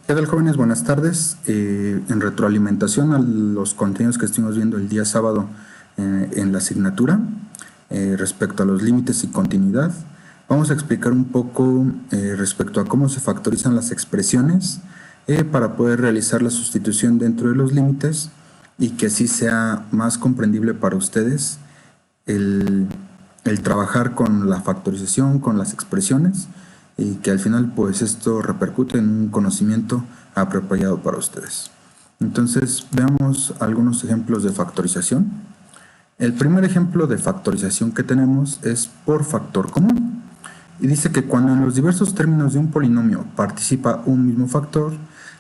¿Qué tal, jóvenes? Buenas tardes. En retroalimentación a los contenidos que estuvimos viendo el día sábado en la asignatura, respecto a los límites y continuidad, vamos a explicar un poco respecto a cómo se factorizan las expresiones para poder realizar la sustitución dentro de los límites y que así sea más comprendible para ustedes el trabajar con la factorización, con las expresiones, y que al final pues esto repercute en un conocimiento apropiado para ustedes. Entonces veamos algunos ejemplos de factorización. El primer ejemplo de factorización que tenemos es por factor común, y dice que cuando en los diversos términos de un polinomio participa un mismo factor,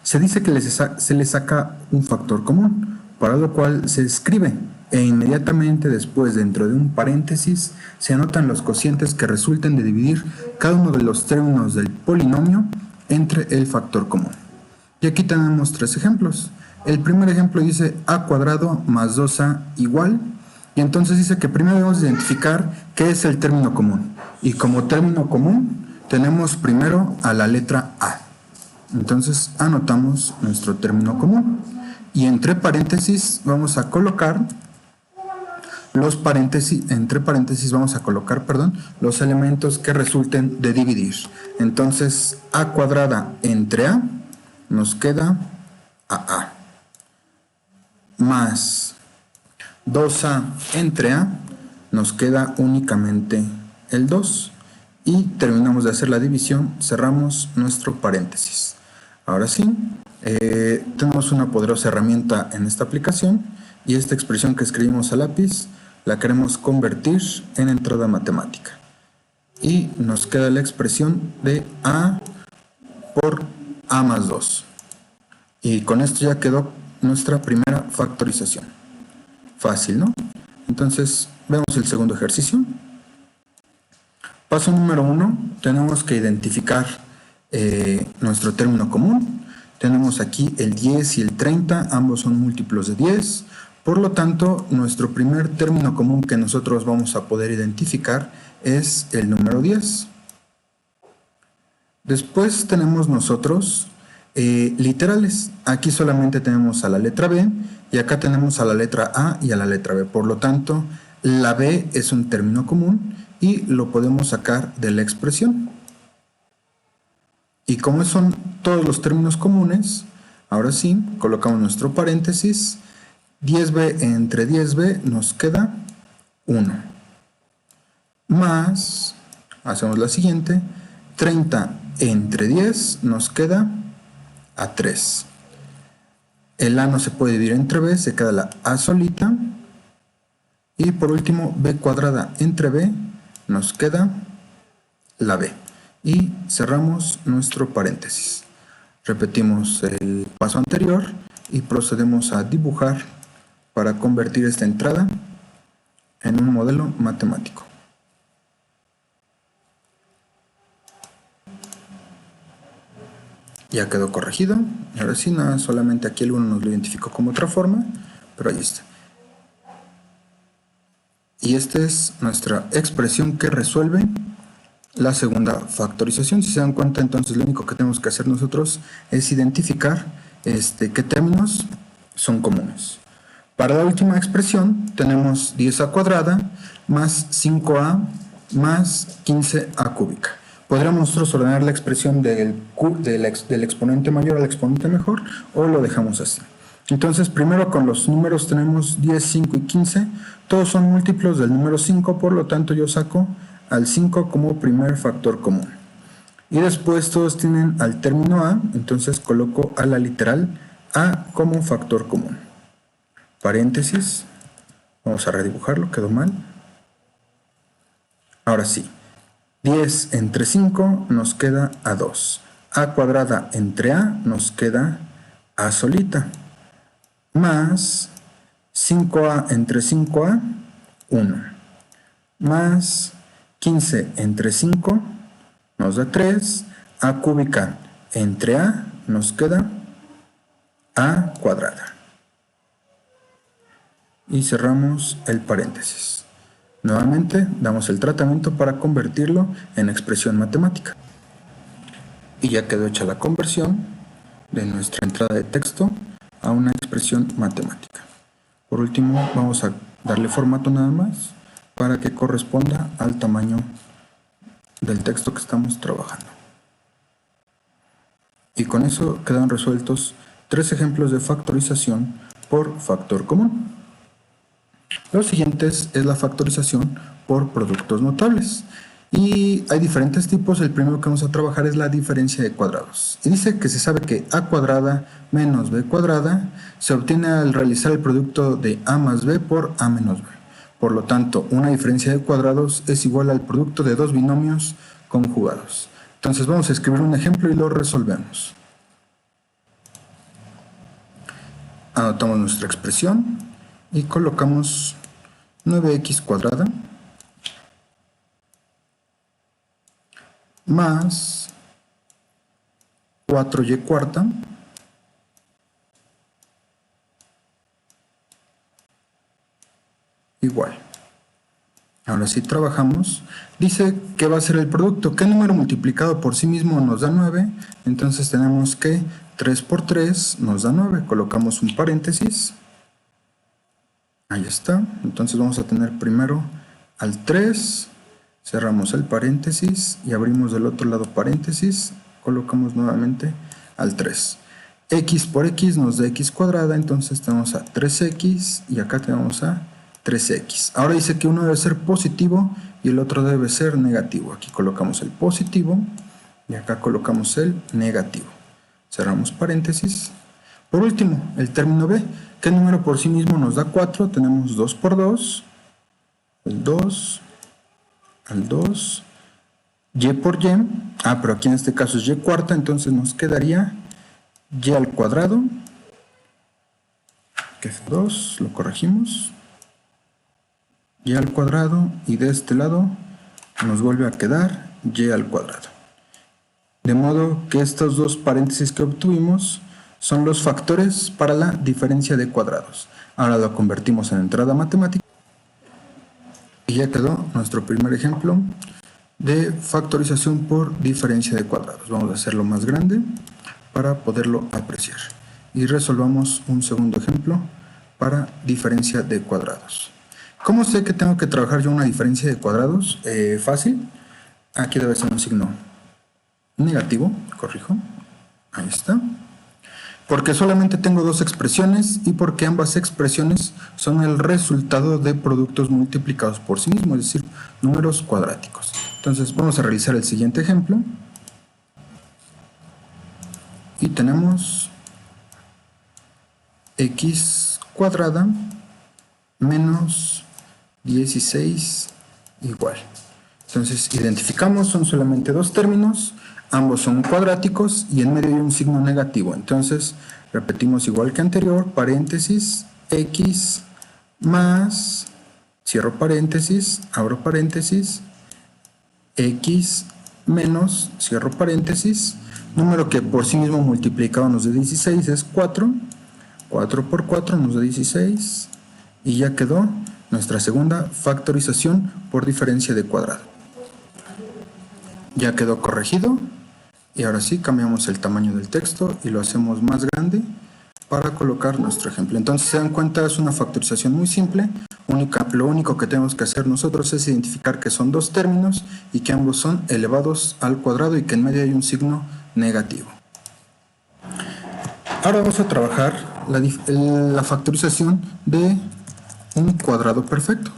se dice que se le saca un factor común, para lo cual se escribe e inmediatamente después, dentro de un paréntesis, se anotan los cocientes que resulten de dividir cada uno de los términos del polinomio entre el factor común. Y aquí tenemos tres ejemplos. El primer ejemplo dice a cuadrado más 2a igual, y entonces dice que primero debemos identificar qué es el término común. Y como término común tenemos primero a la letra a. Entonces anotamos nuestro término común. Y entre paréntesis vamos a colocar los elementos que resulten de dividir. Entonces a cuadrada entre a nos queda a más 2a entre a nos queda únicamente el 2, y terminamos de hacer la división, cerramos nuestro paréntesis. Ahora sí, tenemos una poderosa herramienta en esta aplicación, y esta expresión que escribimos a lápiz la queremos convertir en entrada matemática, y nos queda la expresión de a por a más 2, y con esto ya quedó nuestra primera factorización. Fácil, ¿no? Entonces vemos el segundo ejercicio. Paso número 1, tenemos que identificar nuestro término común. Tenemos aquí el 10 y el 30, ambos son múltiplos de 10. Por lo tanto, nuestro primer término común que nosotros vamos a poder identificar es el número 10. Después tenemos nosotros literales. Aquí solamente tenemos a la letra B, y acá tenemos a la letra A y a la letra B. Por lo tanto, la B es un término común y lo podemos sacar de la expresión. Y como son todos los términos comunes, ahora sí, colocamos nuestro paréntesis. 10b entre 10b nos queda 1. Más, hacemos la siguiente, 30 entre 10 nos queda a 3. El a no se puede dividir entre b, se queda la a solita. Y por último, b cuadrada entre b nos queda la b. Y cerramos nuestro paréntesis. Repetimos el paso anterior y procedemos a dibujar para convertir esta entrada en un modelo matemático. Ya quedó corregido. Ahora sí, nada, solamente aquí el 1 nos lo identificó como otra forma, pero ahí está. Y esta es nuestra expresión que resuelve la segunda factorización. Si se dan cuenta, entonces lo único que tenemos que hacer nosotros es identificar qué términos son comunes. Para la última expresión tenemos 10a cuadrada más 5a más 15a cúbica. Podríamos nosotros ordenar la expresión del exponente mayor al exponente menor, o lo dejamos así. Entonces, primero con los números tenemos 10, 5 y 15. Todos son múltiplos del número 5, por lo tanto yo saco al 5 como primer factor común. Y después todos tienen al término a, entonces coloco a la literal a como factor común. Paréntesis, vamos a redibujarlo, quedó mal. Ahora sí, 10 entre 5 nos queda a 2. A cuadrada entre a nos queda a solita. Más 5a entre 5a, 1. Más 15 entre 5 nos da 3. A cúbica entre a nos queda a cuadrada. Y cerramos el paréntesis. Nuevamente damos el tratamiento para convertirlo en expresión matemática. Y ya quedó hecha la conversión, de nuestra entrada de texto a una expresión matemática. Por último, vamos a darle formato nada más para que corresponda al tamaño del texto que estamos trabajando. Y con eso quedan resueltos 3 ejemplos de factorización por factor común. Los siguientes es la factorización por productos notables. Y hay diferentes tipos. El primero que vamos a trabajar es la diferencia de cuadrados. Y dice que se sabe que a cuadrada menos b cuadrada se obtiene al realizar el producto de a más b por a menos b. Por lo tanto, una diferencia de cuadrados es igual al producto de dos binomios conjugados. Entonces vamos a escribir un ejemplo y lo resolvemos. Anotamos nuestra expresión y colocamos 9x cuadrada más 4y cuarta igual. Ahora sí trabajamos. Dice que va a ser el producto. ¿Qué número multiplicado por sí mismo nos da 9? Entonces tenemos que 3 por 3 nos da 9. Colocamos un paréntesis. Ahí está. Entonces vamos a tener primero al 3. Cerramos el paréntesis y abrimos del otro lado paréntesis. Colocamos nuevamente al 3. X por x nos da x cuadrada. Entonces tenemos a 3x y acá tenemos a 3x. Ahora dice que uno debe ser positivo y el otro debe ser negativo. Aquí colocamos el positivo y acá colocamos el negativo. Cerramos paréntesis. Por último, el término b. ¿Qué número por sí mismo nos da 4? Tenemos 2 por 2. El 2 al 2. Y por y. Pero aquí en este caso es y cuarta. Entonces nos quedaría y al cuadrado. Que es 2. Lo corregimos. Y al cuadrado, y de este lado nos vuelve a quedar y al cuadrado. De modo que estos dos paréntesis que obtuvimos son los factores para la diferencia de cuadrados. Ahora lo convertimos en entrada matemática y ya quedó nuestro primer ejemplo de factorización por diferencia de cuadrados. Vamos a hacerlo más grande para poderlo apreciar y resolvamos un segundo ejemplo para diferencia de cuadrados. ¿Cómo sé que tengo que trabajar yo una diferencia de cuadrados? Fácil. Aquí debe ser un signo negativo, corrijo. Ahí está. Porque solamente tengo dos expresiones y porque ambas expresiones son el resultado de productos multiplicados por sí mismos, es decir, números cuadráticos. Entonces vamos a realizar el siguiente ejemplo. Y tenemos x cuadrada menos 16 igual. Entonces identificamos, son solamente dos términos, ambos son cuadráticos y en medio hay un signo negativo. Entonces repetimos igual que anterior, paréntesis, x más, cierro paréntesis, abro paréntesis, x menos, cierro paréntesis, número que por sí mismo multiplicado nos da 16 es 4, 4 por 4 nos da 16 y ya quedó nuestra segunda factorización por diferencia de cuadrado. Ya quedó corregido y ahora sí cambiamos el tamaño del texto y lo hacemos más grande para colocar nuestro ejemplo. Entonces se dan cuenta, es una factorización muy simple. Lo único que tenemos que hacer nosotros es identificar que son dos términos y que ambos son elevados al cuadrado y que en medio hay un signo negativo. Ahora vamos a trabajar la factorización de un cuadrado perfecto.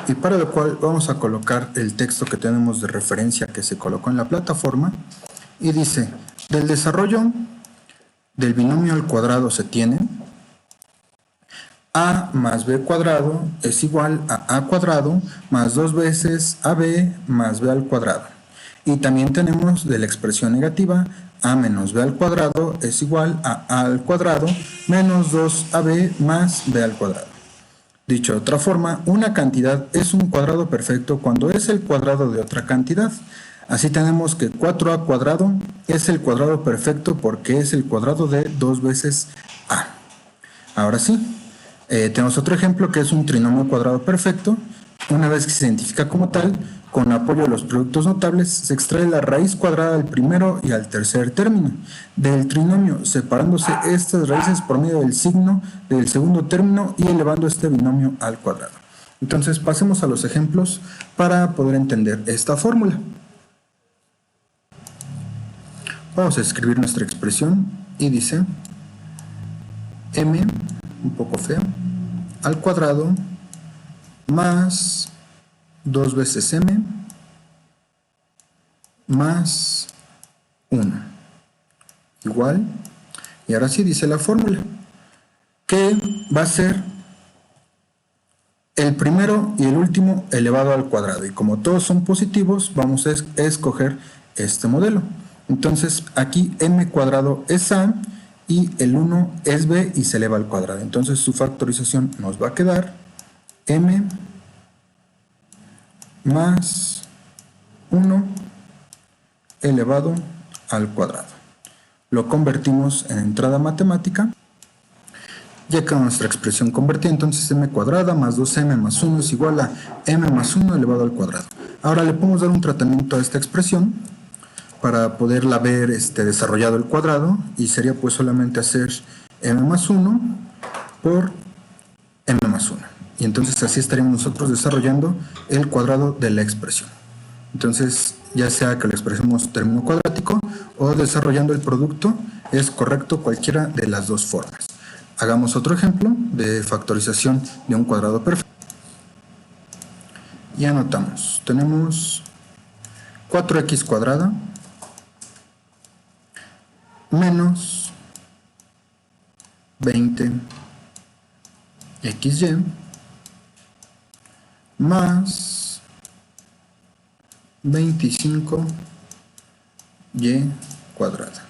Y para lo cual vamos a colocar el texto que tenemos de referencia que se colocó en la plataforma y dice, del desarrollo del binomio al cuadrado se tiene a más b cuadrado es igual a cuadrado más 2 veces ab más b al cuadrado. Y también tenemos de la expresión negativa a menos b al cuadrado es igual a al cuadrado menos 2ab más b al cuadrado. Dicho de otra forma, una cantidad es un cuadrado perfecto cuando es el cuadrado de otra cantidad. Así tenemos que 4a cuadrado es el cuadrado perfecto porque es el cuadrado de 2 veces a. Ahora sí, tenemos otro ejemplo que es un trinomio cuadrado perfecto. Una vez que se identifica como tal, Con apoyo de los productos notables, se extrae la raíz cuadrada al primero y al tercer término del trinomio, separándose estas raíces por medio del signo del segundo término y elevando este binomio al cuadrado. Entonces, pasemos a los ejemplos para poder entender esta fórmula. Vamos a escribir nuestra expresión y dice m, un poco feo, al cuadrado más 2 veces m más 1 igual, y ahora sí dice la fórmula, que va a ser el primero y el último elevado al cuadrado, y como todos son positivos, vamos a escoger este modelo. Entonces aquí m cuadrado es a y el 1 es b y se eleva al cuadrado. Entonces su factorización nos va a quedar m más 1 elevado al cuadrado. Lo convertimos en entrada matemática. Ya quedó nuestra expresión convertida, entonces m cuadrada más 2m más 1 es igual a m más 1 elevado al cuadrado. Ahora le podemos dar un tratamiento a esta expresión para poderla ver desarrollado el cuadrado, y sería pues solamente hacer m más 1 por m más 1. Y entonces así estaríamos nosotros desarrollando el cuadrado de la expresión. Entonces, ya sea que lo expresemos término cuadrático o desarrollando el producto, es correcto cualquiera de las dos formas. Hagamos otro ejemplo de factorización de un cuadrado perfecto. Y anotamos, tenemos 4x cuadrada menos 20xy más 25y cuadrada.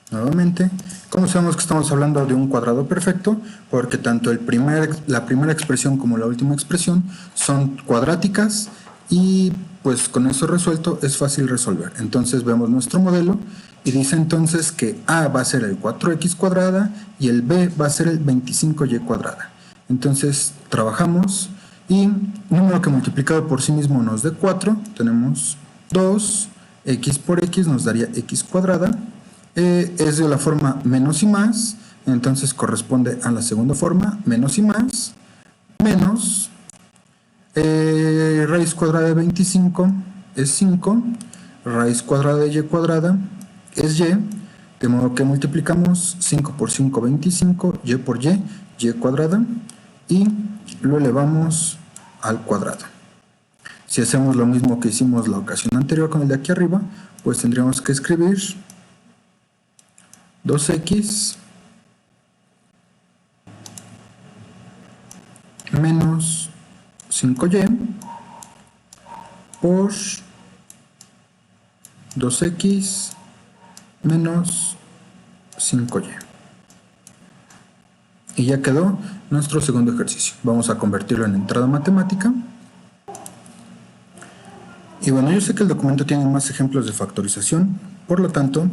Nuevamente, ¿cómo sabemos que estamos hablando de un cuadrado perfecto? Porque tanto la primera expresión como la última expresión son cuadráticas, y pues con eso resuelto es fácil resolver. Entonces vemos nuestro modelo y dice entonces que a va a ser el 4x cuadrada y el b va a ser el 25y cuadrada. Entonces trabajamos, y número que multiplicado por sí mismo nos dé 4, tenemos 2, x por x nos daría x cuadrada, es de la forma menos y más, entonces corresponde a la segunda forma, menos y más, menos, raíz cuadrada de 25 es 5, raíz cuadrada de y cuadrada es y, de modo que multiplicamos 5 por 5, 25, y por y cuadrada, y lo elevamos al cuadrado. Si hacemos lo mismo que hicimos la ocasión anterior con el de aquí arriba, pues tendríamos que escribir 2x menos 5y por 2x menos 5y. Y ya quedó nuestro segundo ejercicio. Vamos a convertirlo en entrada matemática. Y bueno, yo sé que el documento tiene más ejemplos de factorización, por lo tanto,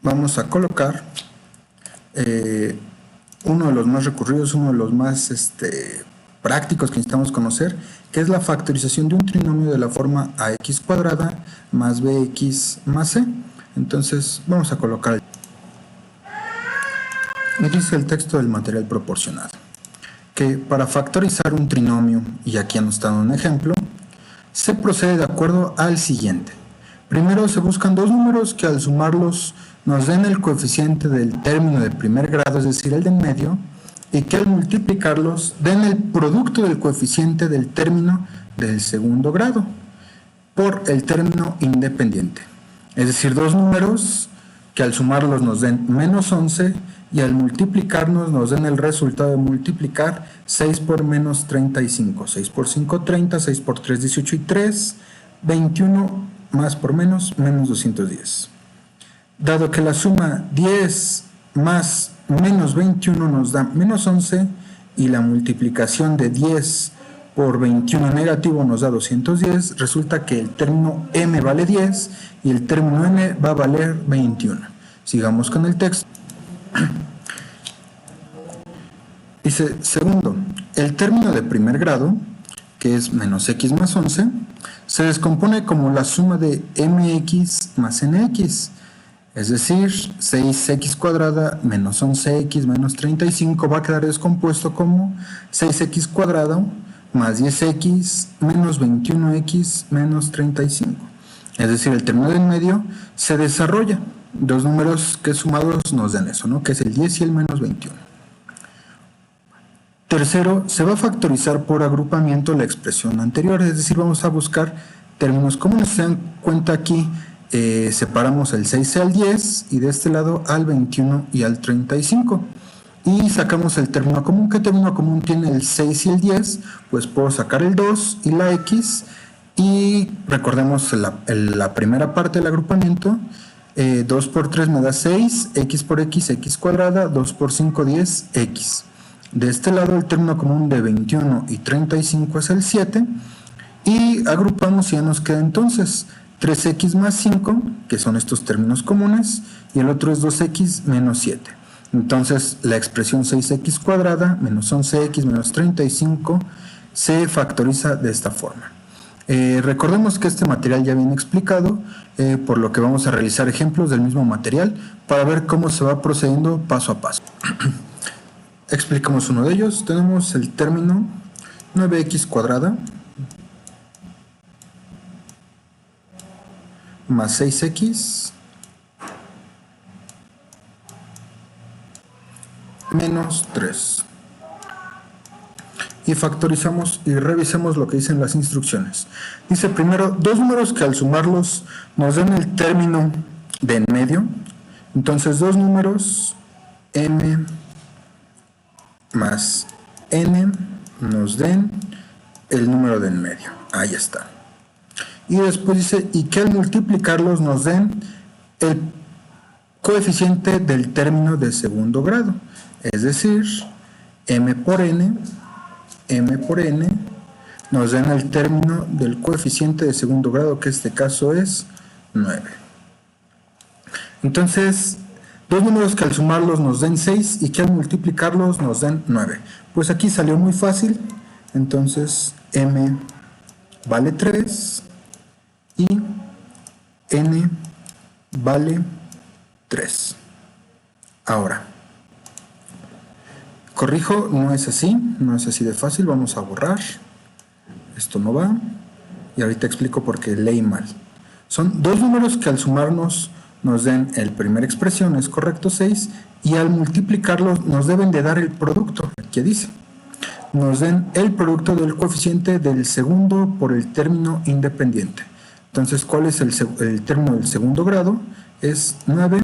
vamos a colocar uno de los más recurridos, uno de los más prácticos que necesitamos conocer, que es la factorización de un trinomio de la forma ax cuadrada más bx más c. Entonces, vamos a colocar. Me dice el texto del material proporcionado que para factorizar un trinomio, y aquí han estado un ejemplo, se procede de acuerdo al siguiente. Primero se buscan dos números que al sumarlos nos den el coeficiente del término de primer grado, es decir, el de en medio, y que al multiplicarlos den el producto del coeficiente del término del segundo grado por el término independiente. Es decir, dos números que al sumarlos nos den menos 11 y al multiplicarnos nos den el resultado de multiplicar 6 por menos 35. 6 por 5, 30, 6 por 3, 18 y 3, 21 más por menos 210. Dado que la suma 10 más menos 21 nos da menos 11 y la multiplicación de 10 por 21 negativo nos da 210, resulta que el término m vale 10 y el término n va a valer 21. Sigamos con el texto. Dice, segundo, el término de primer grado que es menos x más 11, se descompone como la suma de mx más nx. Es decir, 6x cuadrada menos 11x menos 35 va a quedar descompuesto como 6x cuadrado más 10x menos 21x menos 35. Es decir, el término del medio se desarrolla. Dos números que sumados nos dan eso, ¿no? Que es el 10 y el menos 21. Tercero, se va a factorizar por agrupamiento la expresión anterior. Es decir, vamos a buscar términos comunes. Se dan cuenta aquí. Separamos el 6 al 10 y de este lado al 21 y al 35 y sacamos el término común. ¿Qué término común tiene el 6 y el 10? Pues puedo sacar el 2 y la x, y recordemos la primera parte del agrupamiento. 2 por 3 me da 6, x por x, x cuadrada, 2 por 5, 10, x. De este lado el término común de 21 y 35 es el 7, y agrupamos y ya nos queda entonces 3x más 5, que son estos términos comunes, y el otro es 2x menos 7. Entonces la expresión 6x cuadrada menos 11x menos 35 se factoriza de esta forma. Recordemos que este material ya viene explicado, por lo que vamos a realizar ejemplos del mismo material para ver cómo se va procediendo paso a paso. Explicamos uno de ellos. Tenemos el término 9x cuadrada más 6x menos 3. Y factorizamos y revisemos lo que dicen las instrucciones. Dice primero, dos números que al sumarlos nos den el término de en medio. Entonces, dos números m más n nos den el número de en medio. Ahí está. Y después dice, y que al multiplicarlos nos den el coeficiente del término de segundo grado. Es decir, m por n nos den el término del coeficiente de segundo grado, que en este caso es 9. Entonces, dos números que al sumarlos nos den 6 y que al multiplicarlos nos den 9. Pues aquí salió muy fácil. Entonces, m vale 3 y n vale 3. Ahora, corrijo, no es así de fácil. Vamos a borrar. Esto no va. Y ahorita explico por qué leí mal. Son dos números que al sumarnos nos den la primera expresión, es correcto, 6, y al multiplicarlos nos deben de dar el producto. Aquí dice, nos den el producto del coeficiente del segundo por el término independiente. Entonces, ¿cuál es el término del segundo grado? Es 9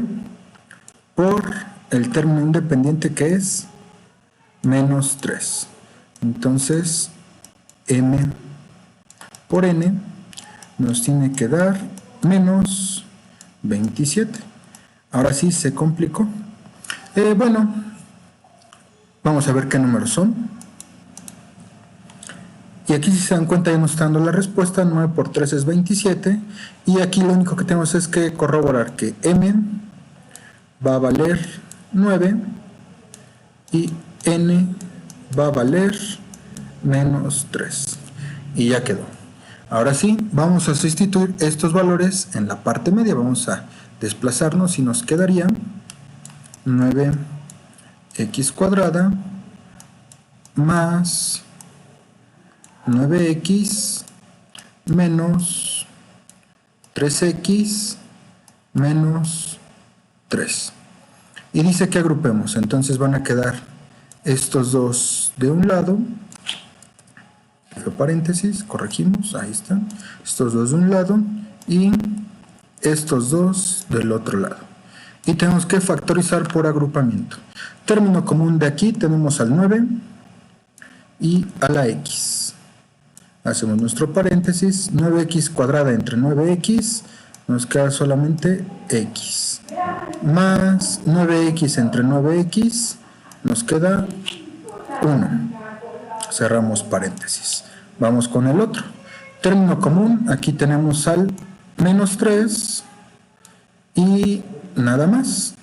por el término independiente, que es menos 3. Entonces, m por n nos tiene que dar menos 27. Ahora sí se complicó. Bueno, vamos a ver qué números son. Y aquí, si se dan cuenta, ya nos está dando la respuesta. 9 por 3 es 27. Y aquí lo único que tenemos es que corroborar que m va a valer 9 y n va a valer menos 3. Y ya quedó. Ahora sí, vamos a sustituir estos valores en la parte media. Vamos a desplazarnos y nos quedaría 9x cuadrada más 9x menos 3x menos 3. Y dice que agrupemos. Entonces van a quedar estos dos de un lado. Paréntesis, corregimos, ahí están. Estos dos de un lado y estos dos del otro lado. Y tenemos que factorizar por agrupamiento. Término común de aquí tenemos al 9 y a la x. Hacemos nuestro paréntesis. 9x cuadrada entre 9x nos queda solamente x. Más 9x entre 9x nos queda 1. Cerramos paréntesis. Vamos con el otro. Término común, aquí tenemos al menos 3 y nada más.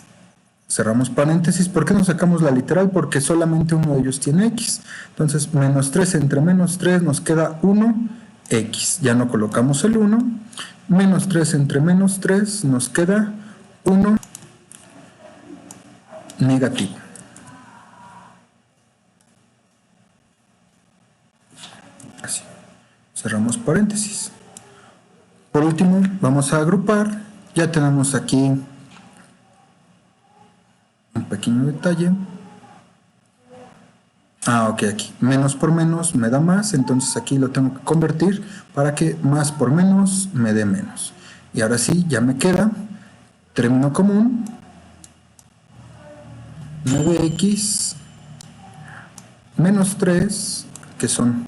cerramos paréntesis. ¿Por qué no sacamos la literal? Porque solamente uno de ellos tiene x. Entonces, menos 3 entre menos 3 nos queda 1x. Ya no colocamos el 1. Menos 3 entre menos 3 nos queda 1 negativo. Así. Cerramos paréntesis. Por último, vamos a agrupar. Ya tenemos aquí un pequeño detalle. Ok, aquí. Menos por menos me da más, entonces aquí lo tengo que convertir para que más por menos me dé menos. Y ahora sí, ya me queda término común, 9x menos 3, que son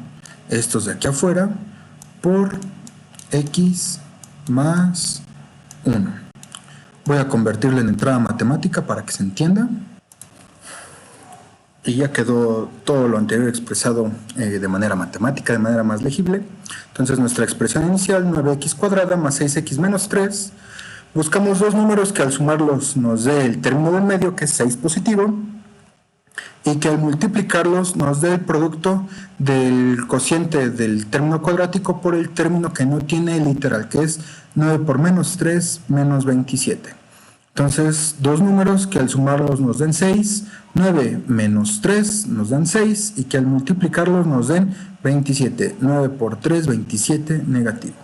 estos de aquí afuera, por x más 1. Voy a convertirlo en entrada matemática para que se entienda. Y ya quedó todo lo anterior expresado de manera matemática, de manera más legible. Entonces nuestra expresión inicial, 9x cuadrada más 6x menos 3. Buscamos dos números que al sumarlos nos dé el término del medio, que es 6 positivo, y que al multiplicarlos nos dé el producto del cociente del término cuadrático por el término que no tiene literal, que es 9 por menos 3 menos 27. Entonces, dos números que al sumarlos nos den 6, 9 menos 3 nos dan 6, y que al multiplicarlos nos den 27. 9 por 3, 27, negativo.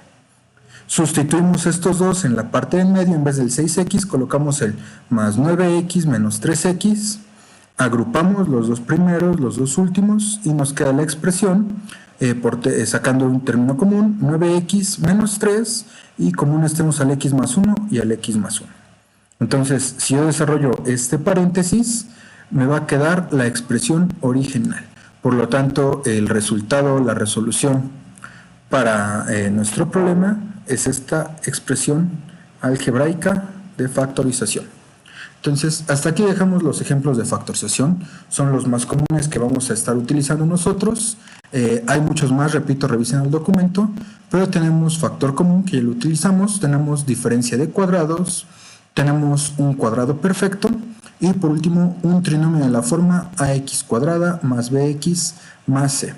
Sustituimos estos dos en la parte del medio. En vez del 6x colocamos el más 9x menos 3x. Agrupamos los dos primeros, los dos últimos, y nos queda la expresión sacando un término común, 9x menos 3, y comunes tenemos al x más 1 y al x más 1. Entonces, si yo desarrollo este paréntesis, me va a quedar la expresión original. Por lo tanto, el resultado, la resolución para nuestro problema es esta expresión algebraica de factorización. Entonces, hasta aquí dejamos los ejemplos de factorización. Son los más comunes que vamos a estar utilizando nosotros. Hay muchos más, repito, revisen el documento, pero tenemos factor común que ya lo utilizamos, tenemos diferencia de cuadrados, tenemos un cuadrado perfecto, y por último un trinomio de la forma ax cuadrada más bx más c.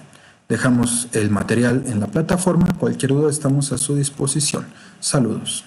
Dejamos el material en la plataforma. Cualquier duda estamos a su disposición. Saludos.